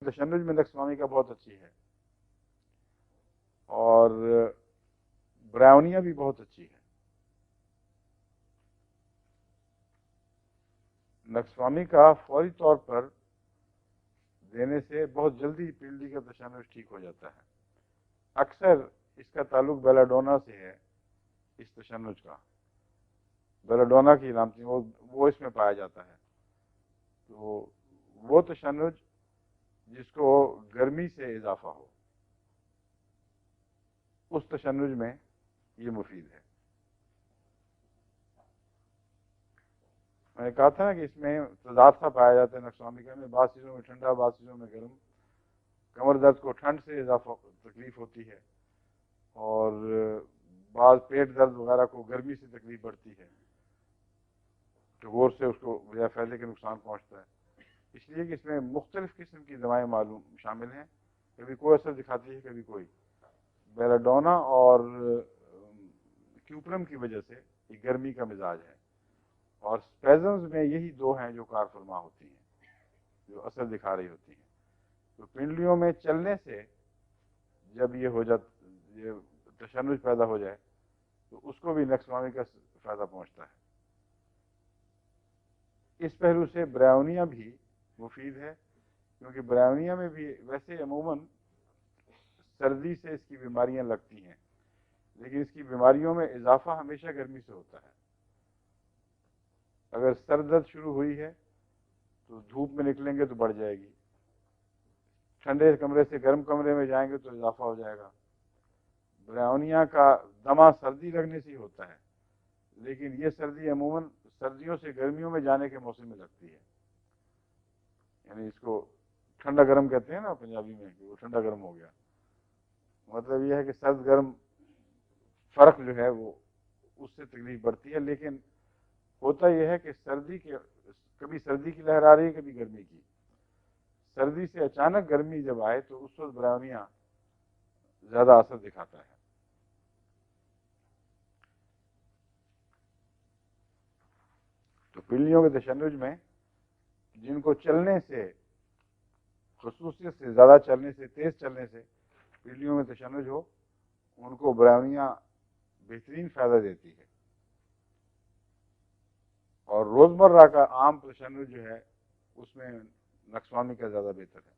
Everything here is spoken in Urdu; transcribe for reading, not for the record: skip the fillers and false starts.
تشنج میں نقص کا بہت اچھی ہے، اور برائونیا بھی بہت اچھی ہے۔ نقص کا فوری طور پر دینے سے بہت جلدی پیلڈی کا تشنج ٹھیک ہو جاتا ہے۔ اکثر اس کا تعلق بیلاڈونا سے ہے، اس تشنج کا بیلاڈونا کی علامتیں وہ اس میں پایا جاتا ہے۔ تو وہ تشنج جس کو گرمی سے اضافہ ہو، اس تشنج میں یہ مفید ہے۔ میں نے کہا تھا نا کہ اس میں تضاد سا پایا جاتا ہے نقص کا میں، بعض چیزوں میں ٹھنڈا، بعض چیزوں میں گرم۔ کمر درد کو ٹھنڈ سے اضافہ تکلیف ہوتی ہے، اور بعض پیٹ درد وغیرہ کو گرمی سے تکلیف بڑھتی ہے، ٹگور سے اس کو بجائے فائدے کے نقصان پہنچتا ہے۔ اس لیے کہ اس میں مختلف قسم کی دوائیں معلوم شامل ہیں، کبھی کوئی اثر دکھاتی ہے کبھی کوئی۔ بیلاڈونا اور کیوپرم کی وجہ سے یہ گرمی کا مزاج ہے، اور سپیزمز میں یہی دو ہیں جو کار فرما ہوتی ہیں، جو اثر دکھا رہی ہوتی ہیں۔ تو پنڈلیوں میں چلنے سے جب یہ ہو یہ تشنج پیدا ہو جائے تو اس کو بھی نقص کا فائدہ پہنچتا ہے۔ اس پہلو سے برائونیا بھی مفید ہے، کیونکہ برائونیا میں بھی ویسے عموماً سردی سے اس کی بیماریاں لگتی ہیں، لیکن اس کی بیماریوں میں اضافہ ہمیشہ گرمی سے ہوتا ہے۔ اگر سر درد شروع ہوئی ہے تو دھوپ میں نکلیں گے تو بڑھ جائے گی، ٹھنڈے کمرے سے گرم کمرے میں جائیں گے تو اضافہ ہو جائے گا۔ برائونیا کا دمہ سردی لگنے سے ہی ہوتا ہے، لیکن یہ سردی عموماً سردیوں سے گرمیوں میں جانے کے موسم میں لگتی ہے۔ یعنی اس کو ٹھنڈا گرم کہتے ہیں نا پنجابی میں، کہ وہ ٹھنڈا گرم ہو گیا۔ مطلب یہ ہے کہ سرد گرم فرق جو ہے وہ اس سے تکلیف بڑھتی ہے، لیکن ہوتا یہ ہے کہ کبھی سردی کی لہر آ رہی ہے، کبھی گرمی کی۔ سردی سے اچانک گرمی جب آئے تو اس وقت برائونیا زیادہ اثر دکھاتا ہے۔ تو پنڈلیوں کے تشنج میں جن کو چلنے سے، خصوصیت سے زیادہ چلنے سے، تیز چلنے سے پنڈلیوں میں تشنج ہو، ان کو برائونیا بہترین فائدہ دیتی ہے، اور روزمرہ کا عام تشنج جو ہے اس میں نقص کا زیادہ بہتر ہے۔